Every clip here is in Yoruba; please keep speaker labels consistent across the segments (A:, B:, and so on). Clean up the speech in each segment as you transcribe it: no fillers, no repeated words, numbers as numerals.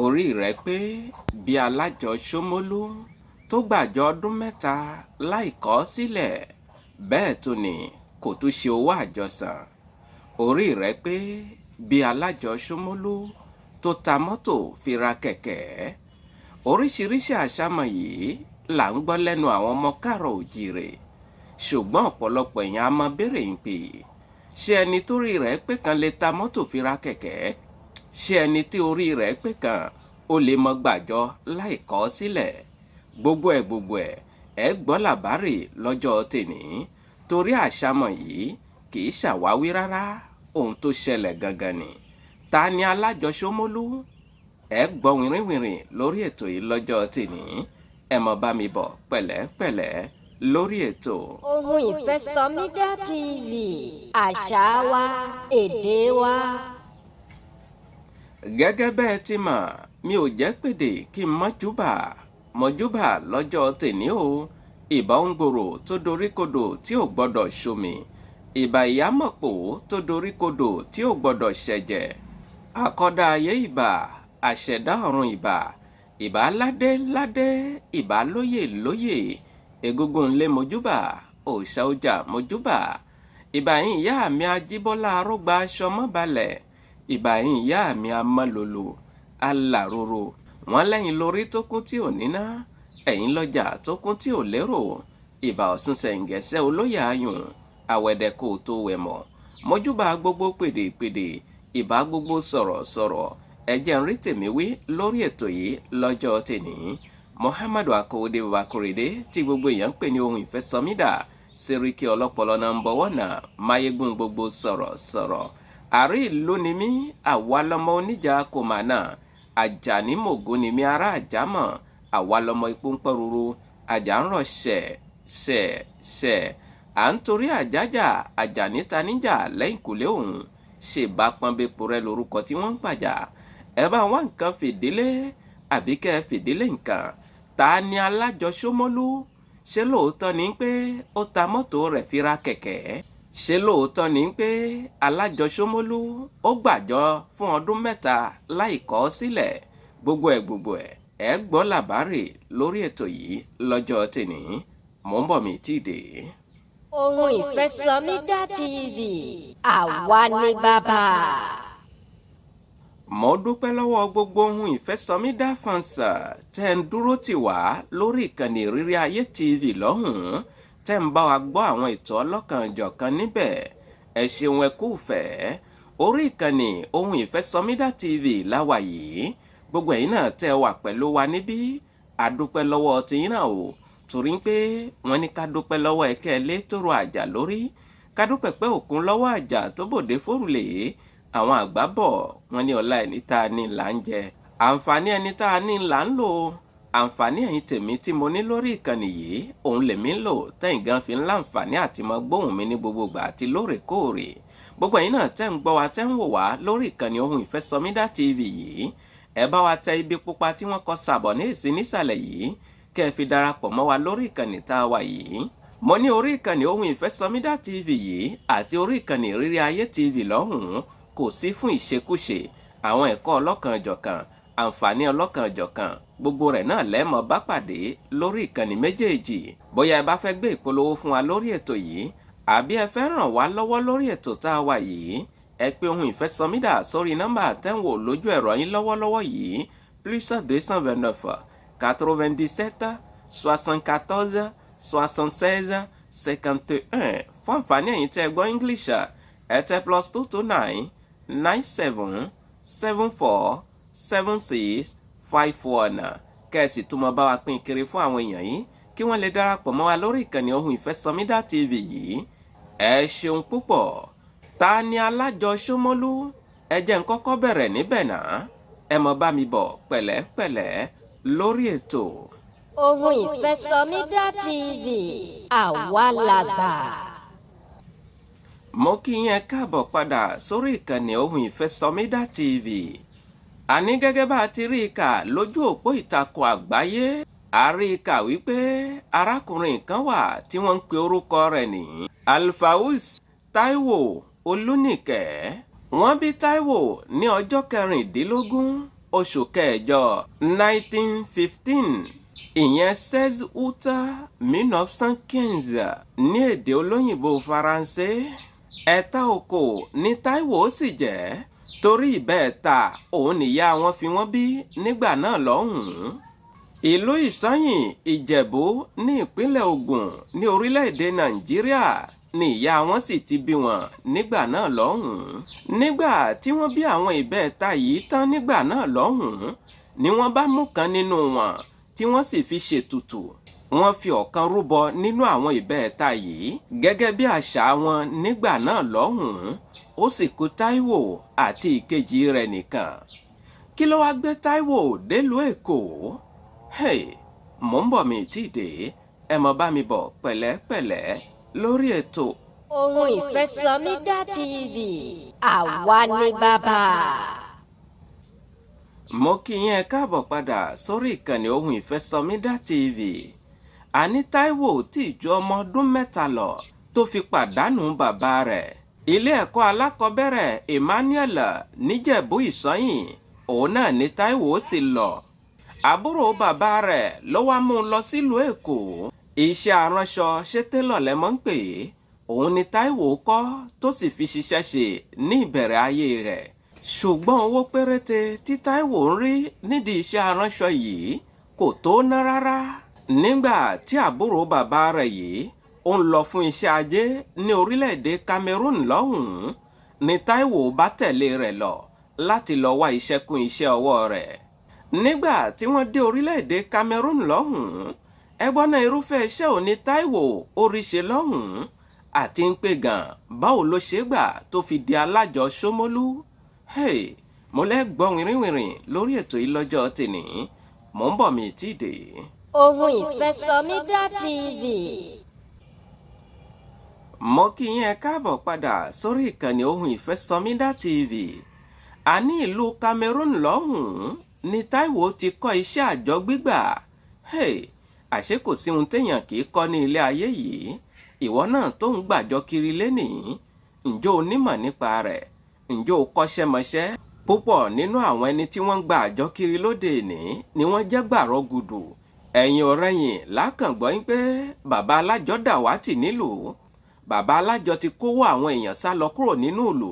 A: orí rẹ̀ pé bí Alajo Somolu tó gbàjọ ọdún mẹ́ta láì kọ sílẹ̀ bẹ́ẹ̀ tó ní kò tún ṣe owó àjọsàn. Orí rẹ̀ pé bí Alajo Somolu tó ta mọ́tò fi ra kẹ̀kẹ́. Oríṣiríṣi àṣàmọ̀ yìí là ń gbọ́ lẹ́nu àwọn ọmọ káàrọ̀ òjìrè. Ṣùgbọ́n ọ̀pọ̀lọpọ̀ èèyàn á máa béèrè ń pè ṣé ẹni tó rí rẹ̀ pé kan lè ta mọ́tò fi ra kẹ̀kẹ́? Ṣé ẹni tí orí rẹ̀ pé kan ó lè mọ gbàjọ láì kọ sílẹ̀? Gbogbo ẹ̀ ẹ gbọ́ làbárè lọ́jọ́ tèní torí àṣàmọ̀ yìí kì í ṣàwáwí rárá ohun tó ṣẹlẹ̀ gangan ni. Ta ni Alajo Somolu? Ẹ gbọ́ wìrìwìrì lórí ètò yìí lọ́jọ́ tèní. Ẹ mọ̀ bá mi bọ̀ pẹ̀lẹ́pẹ̀lẹ́ lórí ètò.
B: Ohun ìfẹ́ SOMIDA TV, àṣà wa, èdè wa.
A: Gẹ́gẹ́ bẹ́ẹ̀ ti mọ̀, mi ò jẹ́ pèdè kí n mọ́júbà lọ́jọ́ tèní o. Ìbà òǹgbòrò tó doríkodò tí ò gbọ́dọ̀ ṣomi. Ìbà ìyámọ̀pò tó doríkodò tí ò gbọ́dọ̀ ṣẹ̀jẹ̀. Àkọ́dá ayé ìbà, àṣẹ̀dá ọ̀run ìbà. Ìbà ládé, ìbà lóyè. Egungun ńlé mojúbà, òòṣà ọjà mojúbà. Ìbà yín ìyá mi Ajíbọ́lá arógbá aṣọ mọ́balẹ̀. Ìbà yín ìyá mi amálòlò alàròrò. Wọ́n lẹ́yìn lórí tó kún tí ò níná, ẹ̀yìn lọ́jà tó kún tí ò lérò. Ìbà Ọ̀ṣun Ṣẹ̀ǹgẹ̀ṣẹ̀ olóyè ayùn, àwẹ̀dẹ̀ kò tó wẹ̀ mọ̀. Mojúbà gbogbo pèdèpèdè, ìbà gbogbo sọ̀rọ̀sọ̀rọ̀. Ẹ jẹ́ n rí tèmi wí lórí ètò yìí lọ́jọ́ tèní. Muhammadu Akode Bakorede tí gbogbo èèyàn ń pè ní ohun ìfẹ́ SOMIDA, Sẹ́ríkì ọlọ́pọlọ number 1, máyégún gbogbo sọ̀rọ̀sọ̀rọ̀. Àrí ìlú ni mí, àwa lọmọ oníjà kòmánà. Àjàní mògó ni mí ará àjámọ̀, àwa lọmọ ipò ń pọ̀rúurú. Àjà ń rọ̀ ṣẹ̀. À ń torí àjájà, Àjàní taníjà lẹ́yìn kùlé òun. Ṣèbá pọ́nbẹ́pọ̀ rẹ lórúkọ tí wọ́n ń pàjà. Ẹ bá wá nǹkan fìdílé àbí kẹ́ fìdílé nǹkan. Ta ni Alajo Somolu? Ṣé lóòótọ́ ni pé ó ta mọ́tò rẹ̀ fi ra kẹ̀kẹ́? Ṣé lóòótọ́ ni pé Alajo Somolu ó gbàjọ fún ọdún mẹ́ta láì kọ sílẹ̀? Gbogbo ẹ̀ ẹ gbọ́ làbárè lórí ètò yìí lọ́jọ́ tèní. Mò ń bọ̀ mi tí dé.
B: Ohun ìfẹ́ SOMIDA TV, àwa ni bàbá.
A: Mo dúpẹ́ lọ́wọ́ gbogbo ohun ìfẹ́ SOMIDA fans tẹ́ ń dúró tì wá lórí ìkànnì ìrírí ayé TV lọ́hùn-ún, tẹ́ ń bá wa gbọ́ àwọn ètò ọlọ́kanjọ̀kan níbẹ̀. Ẹ ṣeun ẹ kú fẹ́. Orí ìkànnì ohun ìfẹ́ SOMIDA TV láwa yìí. Gbogbo ẹ̀yin náà tẹ́ wà pẹ̀lú wa níbí. A dúpẹ́ lọ́wọ́ tiyín náà o, torí pé wọ́n ní ká dúpẹ́ lọ́wọ́ ẹ̀kẹ́ lé tóró àjà lórí. Ká dúpẹ́ pé òkun lọ́wọ́ àjà tó bòde fórùlé. Àwọn àgbà bọ̀ wọ́n ní ọlá ẹni tá a ní là ń jẹ. Àǹfààní ẹni tá a ní là ń lò. Àǹfààní ẹ̀yin tèmi tí mo ní lórí ìkànnì yìí òun lèmi ń lò tẹ́yìn gan fi ń láǹfààní àti mọ gbóhùn mi ní gbogbo ìgbà àti lóòrèkóòrè. Gbogbo ẹ̀yin náà tẹ́ ń gbọ́ wa tẹ́ ń wò wá lórí ìkànnì ohun ìfẹ́ SOMIDA TV yìí. Ẹ bá wa tẹ ibi pupa tí wọ́n kọ sàbọ̀ ní èsì nísàlẹ̀ yìí kẹ́ ẹ fi darapọ̀ mọ́ wa lórí ìkànnì tá a wà yìí. Mo ní orí ìkànnì ohun ìfẹ́ SOMIDA TV yìí àti orí ìkànnì ìrírí ayé TV lọ́hùn-ún kò sí fún ìṣekúṣe. Àwọn ẹ̀kọ́ ọlọ́kanjọ̀kan, àǹfààní ọlọ́kanjọ̀kan, gbogbo rẹ̀ náà lẹ́mọ̀ bá pàdé lórí ìkànnì méjèèjì. Bóyá ẹ bá fẹ́ gbé ìpolówó fún wa lórí ètò yìí, àbí ẹ fẹ́ ràn wá lọ́wọ́ lórí ètò tá a wà yìí, ẹ pè ohun ìfẹ́ SOMIDA sórí nọ́mbà tẹ́wò lójú ẹ̀rọ yín lọ́wọ́lọ́wọ́ yìí +229 97 74 76 51. Fún àǹfààní ẹ̀yin tẹ́ gbọ́ English, ẹ tẹ +229 97 74 76 51. Kẹ́sì tó mọ bá wa pín kiri fún àwọn èèyàn yìí kí wọ́n lè darapọ̀ mọ́ wa lórí ìkànnì ohun ìfẹ́ SOMIDA TV yìí. Ẹ ṣeun púpọ̀. Ta ni Alajo Somolu? Ẹ jẹ́ n kọ́kọ́ bẹ̀rẹ̀ níbẹ̀ náà. Ẹ mọ bá mi bọ̀ pẹ̀lẹ́pẹ̀lẹ́ lórí ètò.
B: Ohun ìfẹ́ SOMIDA TV, àwa làgbà.
A: Mo kí yín káàbọ̀ padà sórí ìkànnì ohun ìfẹ́ SOMIDA TV. Àní gẹ́gẹ́ bá a ti rí i kà lójú òpó ìtàkùn àgbáyé, a rí i kà wípé arákùnrin kan wà tí wọ́n ń pe orúkọ rẹ̀ ní Alfaus Taiwo Olúnìkẹ́. Wọ́n bí Taiwo ní ọjọ́ 16 oṣù kẹjọ 1915 ìyẹn 16 août 1915 ní èdè olóyìnbó faransé. ẹ̀ta oko ní Táíwò sì jẹ́ torí ìbẹ́ẹ̀ta òun nìyá wọn fi wọ́n bí nígbà náà lọ́hùn-ún. ìlú Ìsanyìn Ìjẹ̀bú ní ìpínlẹ̀ Ògùn ní orílẹ̀-èdè Nàìjíríà ni ìyá wọn sì ti bí wọn nígbà náà lọ́hùn-ún. nígbà tí wọ́n bí àwọn ìbẹ́ẹ̀ta yìí tán nígbà náà lọ́hùn-ún ni wọ́n bá mú kan nínú wọn tí wọ́n sì fi ṣètùtù. wọ́n fi ọ̀kan rúbọ nínú àwọn ìbẹ́ẹ̀ta yìí gẹ́gẹ́ bí àṣà wọn nígbà náà lọ́hùn-ún. ó sì kù Táíwò àti ìkejì rẹ̀ nìkan. kí ló wá gbé Táíwò délùú Èkó? mò ń bọ̀ mi tí ì dé, ẹ mọ̀ bá mi bọ̀ pẹ̀lẹ́pẹ̀lẹ́ lórí ètò
B: Ohun Ìfẹ́ SOMIDA TV, àwa ni bàbá.
A: mo kí yín ẹ káàbọ̀ padà sórí ìkànnì Ohun Ìfẹ́ SOMIDA TV. àní Táíwò tí ju ọmọ ọdún 3 lọ tó fi pàdánù bàbá rẹ̀. ilé ẹ̀kọ́ alákọ̀ọ́bẹ̀rẹ̀ Emmanuel níjẹ̀bú Ìsanyìn òun náà ni Táíwò sì lọ. àbúrò bàbá rẹ̀ ló wá mú un lọ sílùú Èkó. iṣẹ́ aránṣọ ṣétélọ̀ lẹ́mọ́ ń pè é. òun ni Táíwò kọ́ tó sì fi ṣiṣẹ́ ṣe ní ìbẹ̀rẹ̀ ayé rẹ̀. ṣùgbọ́n owó péréte tí Táíwò ń rí nídìí iṣẹ́ aránṣọ yìí kò tó ná rárá. nígbà tí àbúrò bàbá rẹ̀ yìí ó ń lọ fún iṣẹ́ ajé ní orílẹ̀-èdè Cameroon lọ́hùn-ún ni Táíwò bá tẹ̀lé rẹ̀ lọ láti lọ wá iṣẹ́ kún iṣẹ́ ọwọ́ rẹ̀. nígbà tí wọ́n dé orílẹ̀-èdè Cameroon lọ́hùn-ún ẹgbọ́n náà irúfẹ́ iṣẹ́ òní Táíwò oríṣẹ́ lọ́hùn-ún àti ń pè gan báwo ló ṣe gbà tó fi di Alajo Somolu. mo lẹ́gbọ́n wìrìwìrì lórí ètò yìí lọ́jọ́ tèmi, mò ń bọ̀ mi tí ì dé.
B: Ohun Ìfẹ́ SOMIDA TV.
A: mo kí yín ẹ káàbọ̀ padà sórí ìkànnì Ohun Ìfẹ́ SOMIDA TV. àní ìlú Cameroon lọ́hùn-ún ni Táíwò ti kọ́ iṣẹ́ àjọ gbígbà. àṣé kò sí ohun téèyàn kì í kọ́ ní ilé ayé yìí. ìwọ náà tó ń gbàjọ kiri lénìí, ǹjọ́ onímọ̀ nípa rẹ̀? ǹjọ́ o kọ́ṣẹ́mọṣẹ́? púpọ̀ nínú àwọn ẹni tí wọ́n ń gba àjọ kiri lóde ìní ni wọ́n jẹ́ gbàrọ̀ gùdù. ẹ̀yìn ọ̀rẹ́yìn lákàngbọ́ yín pé bàbá alájọ dàwátì nílùú. bàbá alájọ ti kówó àwọn èèyàn sá lọ kúrò nínú ìlú.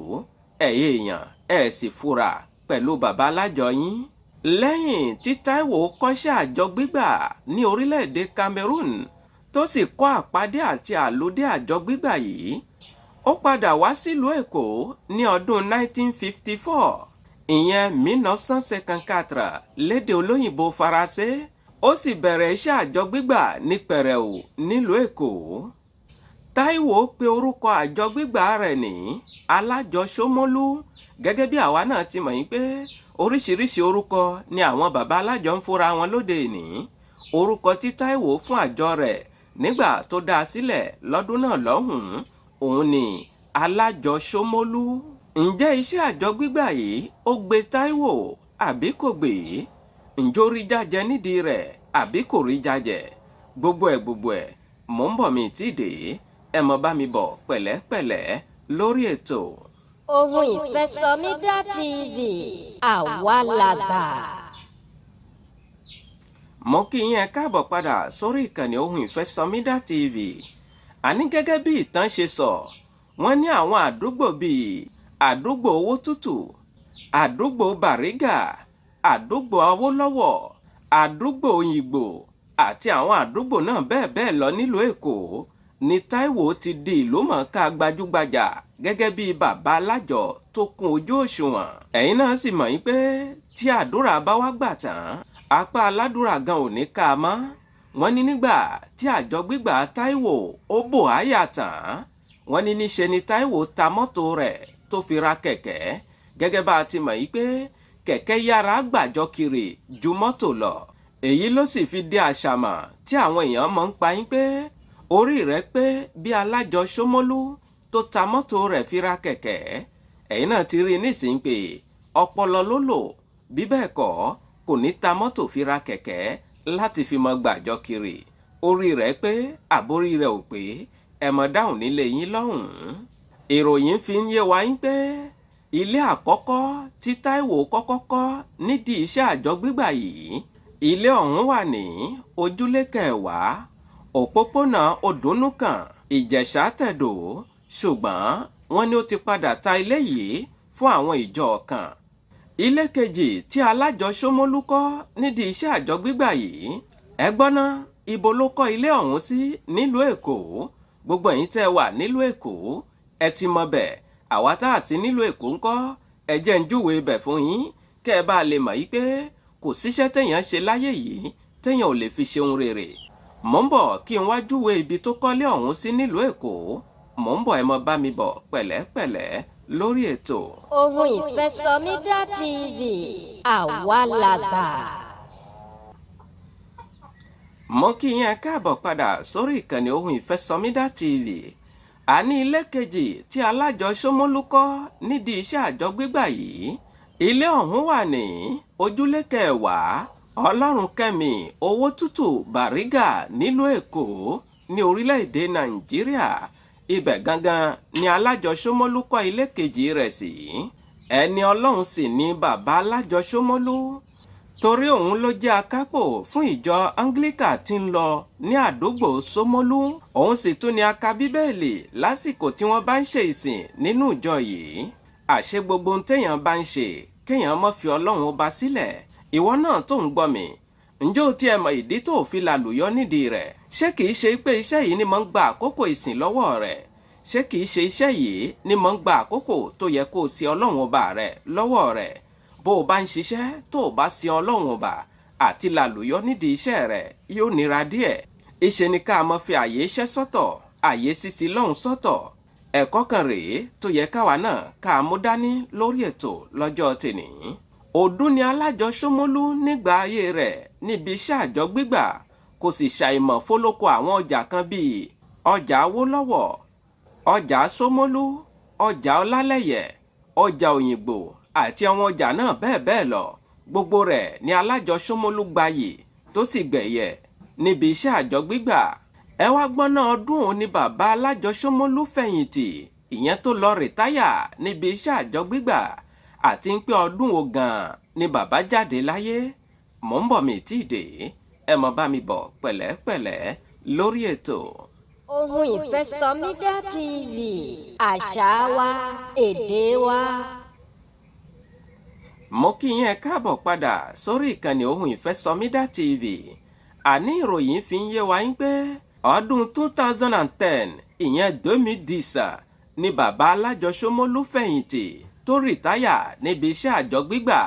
A: ẹ̀yin èèyàn ẹ̀ sì fura pẹ̀lú bàbá alájọ yín. lẹ́yìn tí Táíwò kọ́ṣẹ́ àjọ gbígbà ní orílẹ̀-èdè Cameroon tó sì kọ́ àpàdé àti àlùdé àjọ gbígbà yìí, ó padà wá sílùú Èkó ní ọdún 1954 ìyẹn 1954 lédè olóyìnbó faransé. ó sì bẹ̀rẹ̀ iṣẹ́ àjọ gbígbà ní pẹrẹu nílùú Èkó. Táíwò pe orúkọ àjọ gbígbà rẹ̀ ní Alajo Somolu. gẹ́gẹ́ bí àwa náà ti mọ̀ yín pé oríṣiríṣi orúkọ ni àwọn bàbá alájọ ń fúnra wọn lóde ìní. orúkọ tí Táíwò fún àjọ rẹ̀ nígbà tó dá a sílẹ̀ lọ́dún náà lọ́hùn-ún òun ni Alajo Somolu. ǹjẹ́ iṣẹ́ àjọ gbígbà yìí ó gbé Táíwò àbí kò gbé? ǹjọ́ rí jájẹ nídìí rẹ̀ àbí kò rí jájẹ? gbogbo ẹ̀ mò ń bọ̀ mi tí ì dé, ẹ mọ̀ bá mi bọ̀ pẹ̀lẹ́pẹ̀lẹ́ lórí ètò
B: Ohun Ìfẹ́ SOMIDA TV, àwa làgbà.
A: mo kí yín ẹ káàbọ̀ padà sórí ìkànnì Ohun Ìfẹ́ SOMIDA TV. àní gẹ́gẹ́ bí ìtàn ṣe sọ, wọ́n ní àwọn àdúgbò bíi àdúgbò owó tútù, àdúgbò Bàrígà, àdúgbò Awólọ́wọ̀, àdúgbò Òyìngbò àti àwọn àdúgbò náà bẹ́ẹ̀ lọ nílùú Èkó ni Táíwò ti di ìlúmọ̀ọ́ká gbajúgbajà gẹ́gẹ́ bí bàbá alájọ tó kún ojú òṣùwọ̀n. ẹ̀yin náà sì mọ̀ yín pé tí àdúrà bá wá gbà tán, apá aládùúrà gan ò ní ká a mọ́. wọ́n ní nígbà tí àjọ gbígbà Táíwò ó bò áyà tán, wọ́n ní níṣe ni Táíwò ta mọ́tò rẹ̀ tó fi ra kẹ̀kẹ́. gẹ́gẹ́ bá a ti mọ̀ yí pé kẹ̀kẹ́ yára gbàjọ kiri ju mọ́tò lọ. èyí ló sì fi di àṣàmọ̀ tí àwọn èèyàn mọ̀ ń pa yín pé orí rẹ̀ pé bí Alajo Somolu tó ta mọ́tò rẹ̀ fi ra kẹ̀kẹ́. ẹ̀yin náà ti rí i nísìnyí pé ọpọlọ ló lò, bí bẹ́ẹ̀ kọ́ kò ní ta mọ́tò fi ra kẹ̀kẹ́ láti fi mọ gbàjọ kiri. orí rẹ̀ pé àbórí rẹ̀ ò pé ẹ mọ̀ dáhùn nílé yín lọ́hùn-ún. ìròyìn fi ń yé wa yín pé ilé àkọ́kọ́ tí Táíwò kọ́kọ́ kọ́ nídìí iṣẹ́ àjọ gbígbà yìí. Ilé ọ̀hún wà ní ojúlé 10 òpópónà Odùnúkàn, Ìjẹ̀ṣà Tẹ̀dó, ṣùgbọ́n wọ́n ní ó ti padà ta ilé yìí fún àwọn ìjọ kan. Ilé kejì tí Alajo Somolu kọ́ nídìí iṣẹ́ àjọ gbígbà yìí. Ẹ gbọ́ ná, ibo ló kọ́ ilé ọ̀hún sí nílùú Èkó? Gbogbo ẹ̀yin tẹ́ wà nílùú Èkó, ẹ ti mọ̀ bẹ̀. Àwa tá a sí nílùú Èkó ńkọ́, ẹ jẹ́ ń júwe ibẹ̀ fún yín kẹ́ ẹ bá lè mọ̀ yí pé kò síṣẹ́ téèyàn ṣe láyé yìí téèyàn ò lè fi ṣe ohun rere. Mò ń bọ̀ kí n wá júwe ibi tó kọ́lé ọ̀hún sí nílùú Èkó. Mò ń bọ̀, ẹ mọ bá mi bọ̀ pẹ̀lẹ́pẹ̀lẹ́ lórí ètò.
B: Ohun ìfẹ́ SOMIDA TV, àwa làgbà.
A: Mo kí yín káàbọ̀ padà sórí ìkànnì Ohun ìfẹ́ SOMIDA TV. A ní ilé kejì tí Alajo Somolu kọ́ nídìí iṣẹ́ àjọ gbígbà yìí. Ilé ọ̀hún wà ní ojúlé 10 Ọlọ́runkẹ́mi Owótútù Bàrígà nílùú Èkó ní orílẹ̀-èdè Nàìjíríà. Ibẹ̀ gangan ni Alajo Somolu kọ́ ilé kejì rẹ̀ sí. Ẹni Ọlọ́run sì ni bàbá Alajo Somolu, torí òun ló jẹ́ akápò fún ìjọ Anglican tí ń lọ ní àdúgbò Somolu. Òun sì tún ni aka Bíbélì lásìkò tí wọ́n bá ń ṣe ìsìn nínú ìjọ yìí. Àṣé gbogbo ohun téèyàn bá ń ṣe kéèyàn má fi Ọlọ́run ọba sílẹ̀. Ìwọ náà tó ń gbọ́ mi, ǹjẹ́ o tiẹ̀ mọ̀ ìdí tó fi lálùyọ nídìí rẹ̀? Ṣé kìí ṣe pé iṣẹ́ yìí ni mo ń gba àkókò ìsìn lọ́wọ́ rẹ̀? Ṣé kìí ṣe iṣẹ́ yìí ni mo ń gba àkókò tó yẹ kó o sin Ọlọ́run ọba rẹ̀ lọ́wọ́ rẹ̀? Bó o bá ń ṣiṣẹ́ tó o bá sin Ọlọ́run ọba àti lálùyọ nídìí iṣẹ́ rẹ̀ yóò nira díẹ̀. Ìṣe ni ká mọ́ fi àyè iṣẹ́ sọ́tọ̀, àyè sísin lọ́hùn sọ́tọ̀. Ẹ̀kọ́ kan rèé tó yẹ káwa náà ká mú dání lórí ètò lọ́jọ́ tèní. Ọdún ni Alajo Somolu nígbà ayé rẹ̀ níbi iṣẹ́ àjọ gbígbà, kò sì ṣàìmọ̀ fólókò àwọn ọjà kan bíi ọjà Awólọ́wọ̀, ọjà Somolu, ọjà Ọlálẹ́yẹ, ọjà Òyìngbò àti àwọn ọjà náà bẹ́ẹ̀ bẹ́ẹ̀ lọ. Gbogbo rẹ̀ ni Alajo Somolu gbayì tó sì gbẹ̀yẹ níbi iṣẹ́ àjọ gbígbà. Ẹ wá gbọ́n náà ọdún òun ni bàbá Alajo Somolu fẹ̀yìntì, ìyẹn tó lọ rìtáyà níbi iṣẹ́ àjọ gbígbà, àti ń pé ọdún wo gan-an ni bàbá jáde láyé. Mò ń bọ̀ mi tí ì dé, ẹ mọ bá mi bọ̀ pẹ̀lẹ́pẹ̀lẹ́ lórí ètò.
B: Ohun ìfẹ́ SOMIDA TV, àṣà wa, èdè wa.
A: Mo kí yín káàbọ̀ padà sórí ìkànnì Ohun ìfẹ́ SOMIDA TV. Àní ìròyìn fi ń yé wa ń pé ọdún 2010, ìyẹn 2010, ni bàbá Alajo Somolu fẹ̀yìntì tó rìtáyà níbi iṣẹ́ àjọ gbígbà.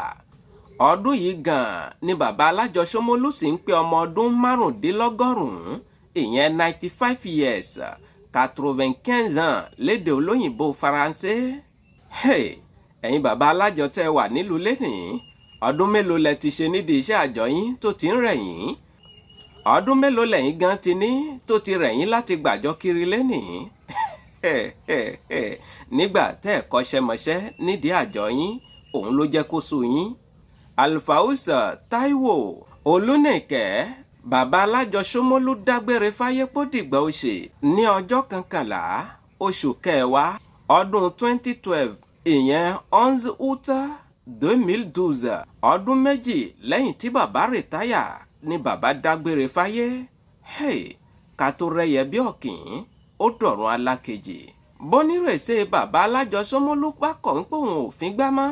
A: Ọdún yìí gan-an ni bàbá Alajo Somolu sì ń pé ọmọ ọdún 95, ìyẹn 95 years, 95 ans lédè olóyìnbó Faransé. Ẹ̀yin bàbá Alajo tẹ́ wà nílùú lénìí, ọdún mélòó lẹ ti ṣe nídìí iṣẹ́ àjọ yín tó ti ń rẹ̀ yín? Ọdún mélòó lẹ́yìn gan ti ní tó ti rẹ̀ yín láti gbàjọ kiri lénìí? Nígbà tẹ́ ẹ̀ kọ́ṣẹ́mọṣẹ́ nídìí àjọ yín, òun ló jẹ́ kó sú yín. Alfausa Táíwò Olúnìkẹ́, bàbá Alajo Somolu dágbére fáyé pó dìgbà ó ṣe ní ọjọ́ 11 oṣù kẹwàá ọdún 2012, ìyẹn 11 août 2012. Ọdún méjì lẹ́yìn tí bàbá rìtáyà ni bàbá dágbére fáyé. Ká tó rẹyẹ bí ọ̀kín, ó dọ̀run alákejì. Bónírèsé bàbá Alajo Somolu pákọ̀ ń pòun òfin gbá mọ́.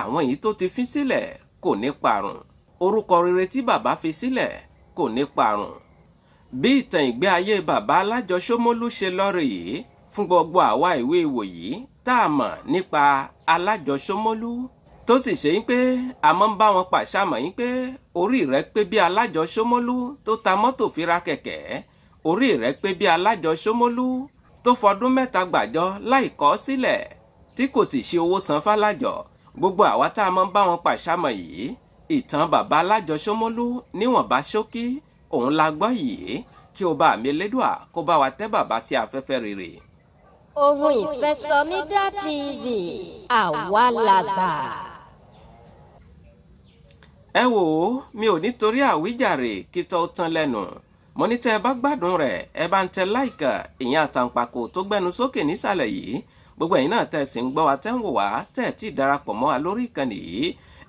A: Àwọn èyí tó ti fi sílẹ̀ kò ní parun. Orúkọ rere tí bàbá fi sílẹ̀ kò ní parun. Bí ìtàn ìgbé ayé bàbá Alajo Somolu ṣe lọ́rọ̀ yìí fún gbogbo àwa ìwé ìwòyí tá a mọ̀ nípa Alajo Somolu, tó sì ṣe ń pé a máa ń bá wọn pàṣàmọ̀ yín pé orí rẹ̀ pé bí Alajo Somolu tó ta mọ́tò fi ra kẹ̀kẹ́, orí rẹ̀ pé bí Alajo Somolu tó fọdún 3 gbàjọ láì kọ̀ sílẹ̀ tí kò sì ṣe owó san f'Alajo. Gbogbo àwa tá a máa ń bá wọn pàṣàmọ̀ yìí, ìtàn bàbá Alajo Somolu níwọ̀nba ṣókí òun la gbọ́ yìí. Kí o bá mi Elédùà kó bá wa tẹ́ bàbá sí afẹ́fẹ́ rere.
B: Ohun ìfẹ́ SOMIDA TV, àwa làgbà.
A: Ẹ wò ó, mi ò nítorí àwíjàre kí tó tán lẹ́nu. Mo ní tẹ́ ẹ bá gbádùn rẹ̀, ẹ bá ń tẹ láìkà ìyẹn àtàǹpàkò tó gbẹnu sókè nísàlẹ̀ yìí. gbogbo ẹ̀yin náà tẹ́ sì ń gbọ́ wa tẹ́ ń wò wá tẹ́ tí darapọ̀ mọ́ wa lórí ìkànnì yìí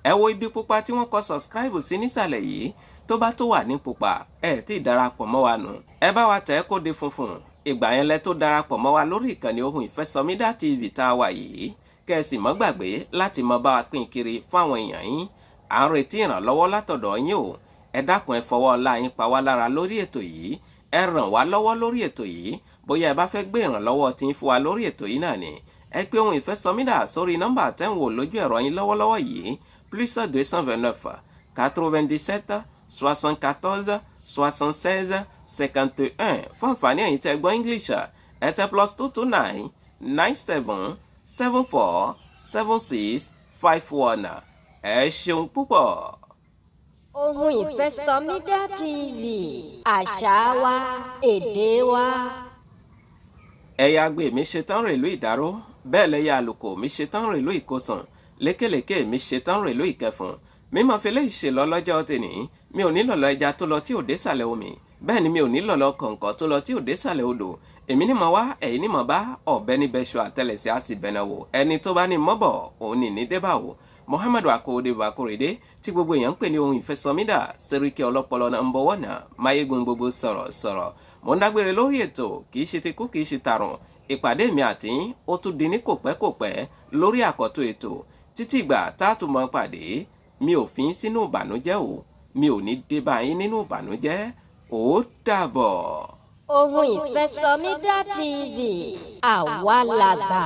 A: ẹ wo ibi pupa tí wọ́n kọ subscribe sí nísàlẹ̀ yìí tó bá tó wà ní pupa ẹ tí darapọ̀ mọ́ wa nù ẹ bá wa tẹ̀ kó di funfun ìgbà yẹn lẹ tó darapọ̀ mọ́ wa lórí ìkànnì Ohùn Ìfẹ́ SOMIDA TV tá a wà yìí kẹ́ ẹ sì mọ́ gbàgbé láti mọ bá wa pín kiri fún àwọn èèyàn yín à ń retí ìrànlọ́wọ́ látọ̀dọ̀ yín o ẹ dákun ẹ fọwọ́ ọlá yín pa wá lára lórí ètò yìí ẹ ràn wá lọ́wọ́ lórí ètò yìí bóyá ẹ bá fẹ́ gbé ìrànlọ́wọ́ tí ń fún wa lórí ètò yìí náà ni ẹ pé Ohùn Ìfẹ́ SOMIDA sórí nọ́mbà tẹ́ ń wò lójú ẹ̀rọ yín lọ́wọ́lọ́wọ́ yìí +229 97 74 76 51 fún àǹfààní ẹ̀yin tẹ́ gbọ́ English ẹ tẹ +229 97 74 76 51 ẹ ṣeun púpọ̀.
B: Ohùn Ìfẹ́ SOMIDA TV àṣà wa èdè wa.
A: ẹ̀yà àgbè mi ṣetán rèlú ìdáró bẹ́ẹ̀ lẹ́yà àlùkò mi ṣetán rèlú ìkọsàn lékèlékè mi ṣetán rèlú ìkẹfùn mímọ́ fi lè ṣe lọ lọ́jọ́ tèní mi ò ní lọ̀lọ́ ẹja tó lọ tí ò dé sàlẹ̀ omi bẹ́ẹ̀ ni mi ò ní lọ̀lọ́ kọ̀ǹkọ̀ tó lọ tí ò dé sàlẹ̀ odò èmi ní mọ̀ wá ẹ̀yin ní mọ̀ bá ọ̀bẹ níbẹ̀ ṣọ àtẹlẹsẹ̀ á sì bẹ̀nẹ̀ wò ẹni tó bá ní mọ́bọ̀ òun ní débà wò Muhammadu Akode Bakorede tí gbogbo èèyàn ń pè ní Ohùn Ìfẹ́ SOMIDA Sẹ́ríkì ọlọ́pọlọ number 1 máyégun gbogbo sọ̀rọ̀ mo ń dágbére lórí ètò kì í ṣe ti kú kì í ṣe tàrùn ìpàdé mi àti ó tún di ní kòpẹ́kòpẹ́ lórí àkọ́tún ètò títí ìgbà tá a tún mọ́ pàdé mi ò fi ń sínú ìbànújẹ́ o mi ò ní dé bá yín nínú ìbànújẹ́ ó dàbọ̀.
B: Ohùn Ìfẹ́ SOMIDA TV àwa làgbà.